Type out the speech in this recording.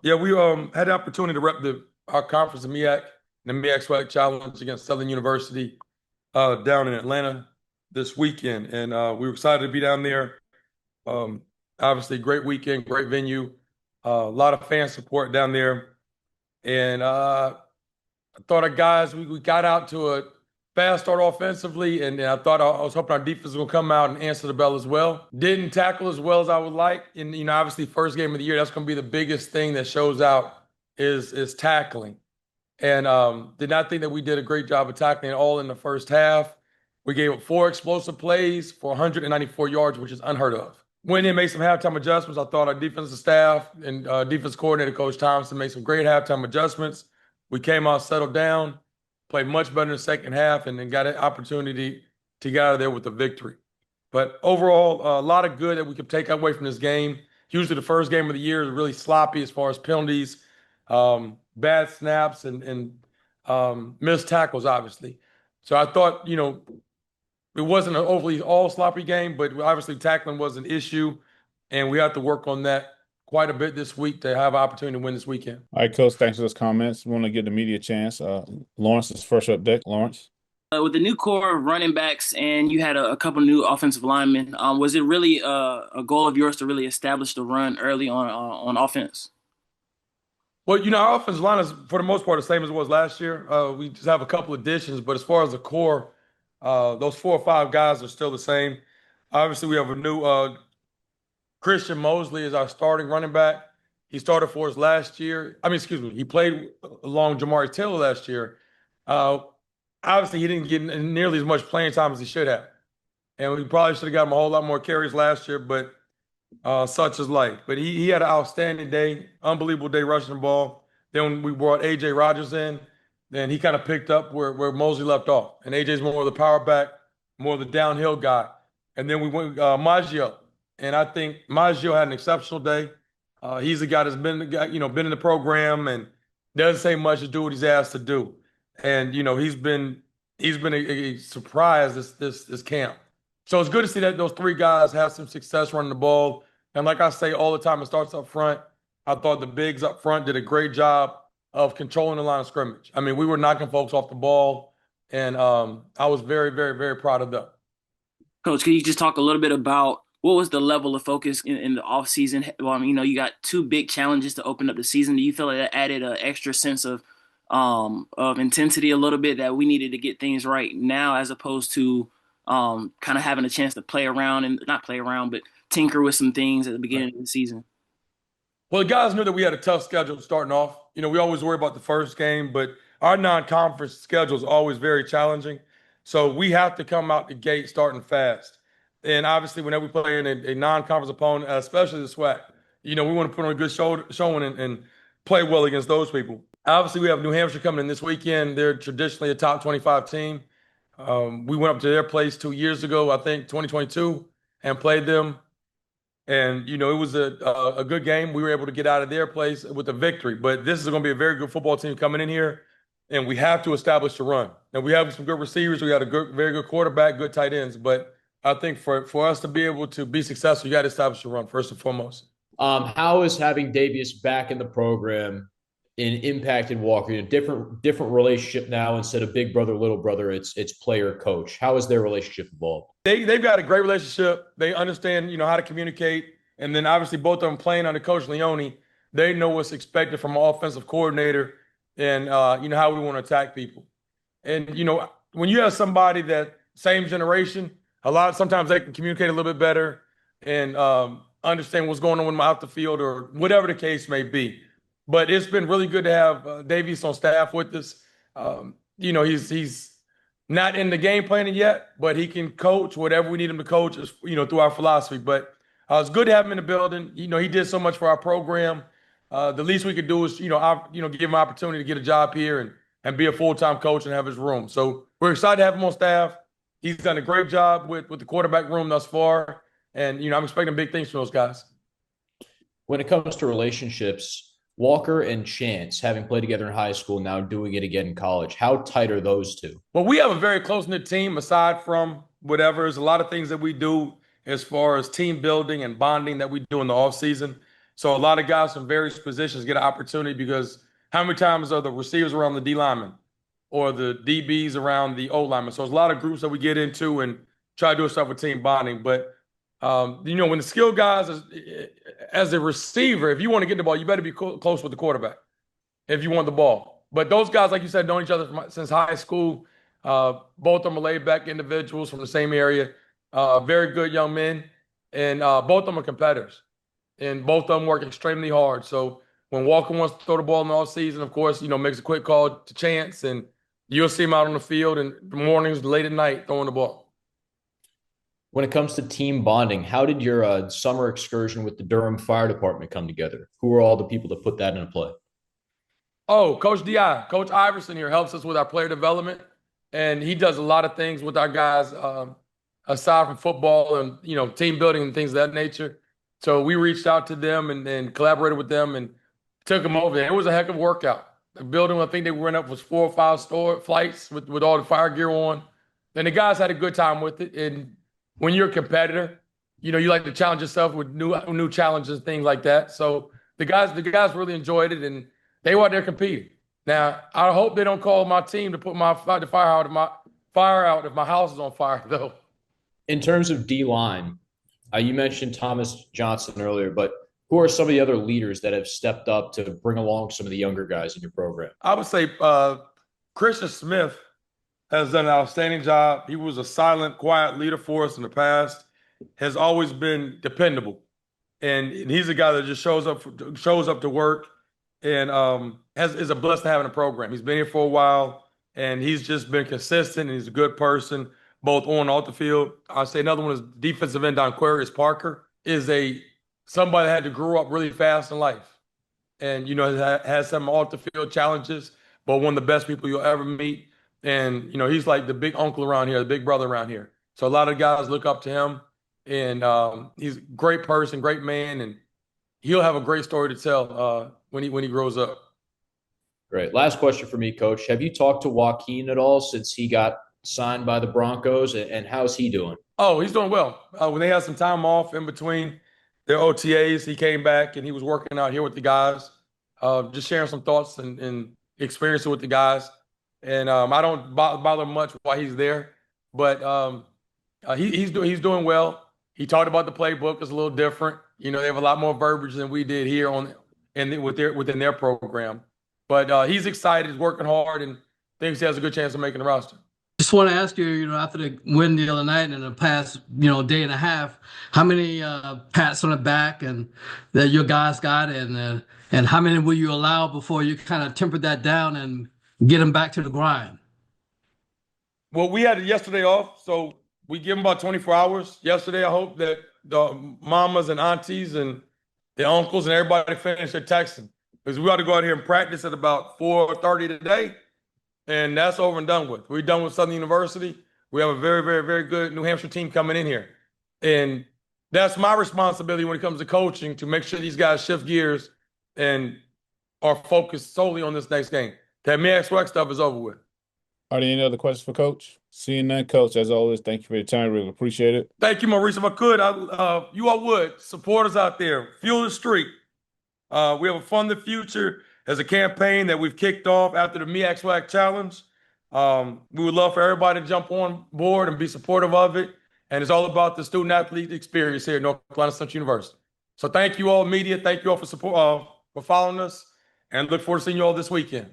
Yeah, we had the opportunity to rep our conference, the MEAC, the MEAC SWAC Challenge against Southern University down in Atlanta this weekend, and we were excited to be down there. Um, Obviously, great weekend, great venue, a lot of fan support down there, and I thought our guys we got out to a fast start offensively, and I thought I was hoping our defense was gonna come out and answer the bell as well. Didn't tackle as well as I would like, and obviously first game of the year, that's gonna be the biggest thing that shows out is tackling. And did not think that we did a great job of tackling all in the first half. We gave up 4 explosive plays for 194 yards, which is unheard of. Went in, made some halftime adjustments. I thought our defensive staff and defense coordinator, Coach Thompson, made some great halftime adjustments. We came out, settled down, played much better in the second half, and then got an opportunity to get out of there with a victory. But overall, a lot of good that we could take away from this game. Usually, the first game of the year is really sloppy as far as penalties, bad snaps, and missed tackles, obviously. So I thought, it wasn't an overly all sloppy game, but obviously tackling was an issue, and we have to work on that quite a bit this week to have an opportunity to win this weekend. All right, Coach, thanks for those comments. Want to give the media a chance. Lawrence is first up deck. Lawrence. With the new core of running backs and you had a couple new offensive linemen, was it really a goal of yours to really establish the run early on offense? Well, our offensive line is for the most part the same as it was last year. We just have a couple additions, but as far as the core, those 4 or 5 guys are still the same. Obviously, we have a new Christian Mosley is our starting running back. He started for us last year. I mean, excuse me, he played along Jamari Taylor last year. Uh, Obviously, he didn't get nearly as much playing time as he should have, and we probably should have got him a whole lot more carries last year. But such is life. But he had an outstanding day, unbelievable day rushing the ball. Then when we brought AJ Rogers in, then he kind of picked up where Mosley left off. And AJ's more of the power back, more of the downhill guy. And then we went Maggio, and I think Maggio had an exceptional day. He's a guy that's been the guy, been in the program and doesn't say much to do what he's asked to do. And he's been a surprise this camp. So it's good to see that those 3 guys have some success running the ball. And like I say all the time, it starts up front. I thought the bigs up front did a great job of controlling the line of scrimmage. I mean, we were knocking folks off the ball, and I was very, very, very proud of them. Coach, can you just talk a little bit about what was the level of focus in the offseason? Well, I mean, you got 2 big challenges to open up the season. Do you feel like that added an extra sense of intensity a little bit that we needed to get things right now as opposed to kind of having a chance to play around and not play around, but tinker with some things at the beginning of the season? Well, the guys knew that we had a tough schedule starting off. We always worry about the first game, but our non-conference schedule is always very challenging. So we have to come out the gate starting fast. And obviously, whenever we play in a non-conference opponent, especially the SWAC, we want to put on a good showing and play well against those people. Obviously, we have New Hampshire coming in this weekend. They're traditionally a top 25 team. We went up to their place 2 years ago, I think 2022, and played them. And it was a good game. We were able to get out of their place with a victory. But this is going to be a very good football team coming in here, and we have to establish the run. And we have some good receivers. We got a very good quarterback, good tight ends. But I think for us to be able to be successful, you got to establish the run first and foremost. How is having Davius back in the program impacted Walker? Different relationship now. Instead of big brother, little brother, it's player coach. How has their relationship evolved? They've got a great relationship. They understand, how to communicate. And then obviously both of them playing under Coach Leone, they know what's expected from an offensive coordinator and how we want to attack people. And when you have somebody that same generation, sometimes they can communicate a little bit better and understand what's going on with them out the field or whatever the case may be. But it's been really good to have Davies on staff with us. He's not in the game planning yet, but he can coach whatever we need him to coach, through our philosophy. But it's good to have him in the building. He did so much for our program. The least we could do is, give him an opportunity to get a job here and be a full-time coach and have his room. So we're excited to have him on staff. He's done a great job with the quarterback room thus far. And, I'm expecting big things from those guys. When it comes to relationships, Walker and Chance, having played together in high school, now doing it again in college, how tight are those two? Well, we have a very close-knit team aside from whatever. There's a lot of things that we do as far as team building and bonding that we do in the off season. So a lot of guys from various positions get an opportunity because how many times are the receivers around the D linemen or the DBs around the O linemen? So there's a lot of groups that we get into and try to do stuff with team bonding. But when the skill guys, as a receiver, if you want to get the ball, you better be close with the quarterback if you want the ball. But those guys, like you said, know each other since high school. Both of them are laid back individuals from the same area. Very good young men, and both of them are competitors, and both of them work extremely hard. So when Walker wants to throw the ball in the offseason, of course, makes a quick call to Chance, and you'll see him out on the field in the mornings, late at night, throwing the ball. When it comes to team bonding, how did your summer excursion with the Durham Fire Department come together? Who are all the people that put that into play? Oh, Coach Iverson here helps us with our player development, and he does a lot of things with our guys aside from football and team building and things of that nature. So we reached out to them and collaborated with them and took them over there. It was a heck of a workout. The building, I think they went up was 4 or 5 flights with all the fire gear on. And the guys had a good time with it. And when you're a competitor, you like to challenge yourself with new challenges, things like that. So the guys really enjoyed it, and they were out there competing. Now, I hope they don't call my team to put the fire out if my house is on fire, though. In terms of D-line, you mentioned Thomas Johnson earlier, but who are some of the other leaders that have stepped up to bring along some of the younger guys in your program? I would say Christian Smith has done an outstanding job. He was a silent, quiet leader for us in the past, has always been dependable. And he's a guy that just shows up to work and is a blessed to have in the program. He's been here for a while, and he's just been consistent, and he's a good person, both on and off the field. I'll say another one is defensive end Donquarius Parker, is somebody that had to grow up really fast in life. And, has some off the field challenges, but one of the best people you'll ever meet. And, he's like the big uncle around here, the big brother around here. So a lot of guys look up to him, and he's a great person, great man, and he'll have a great story to tell when he grows up. Great. Last question for me, Coach. Have you talked to Joaquin at all since he got signed by the Broncos, and how's he doing? Oh, he's doing well. When they had some time off in between their OTAs, he came back and he was working out here with the guys, just sharing some thoughts and experiences with the guys. And I don't bother much while he's there, but he's doing well. He talked about the playbook. It's a little different. They have a lot more verbiage than we did here within their program. But he's excited, he's working hard, and thinks he has a good chance of making the roster. Just want to ask you, after the win the other night and in the past, day and a half, how many pats on the back and that your guys got, and how many will you allow before you kind of temper that down and get them back to the grind? Well, we had yesterday off, so we give them about 24 hours. Yesterday, I hope that the mamas and aunties and the uncles and everybody finish their texting, because we got to go out here and practice at about 4:30 today. And that's over and done with. We're done with Southern University. We have a very, very, very good New Hampshire team coming in here. And that's my responsibility when it comes to coaching, to make sure these guys shift gears and are focused solely on this next game. That MEAC SWAC stuff is over with. Are there any other questions for Coach? Seeing none, Coach, as always, thank you for your time. Really appreciate it. Thank you, Maurice. If I could, you all would, support us out there. Fuel the streak. We have a Fund the Future as a campaign that we've kicked off after the MEAC SWAC Challenge. We would love for everybody to jump on board and be supportive of it. And it's all about the student-athlete experience here at North Carolina Central University. So thank you all, media. Thank you all for support, for following us, and look forward to seeing you all this weekend.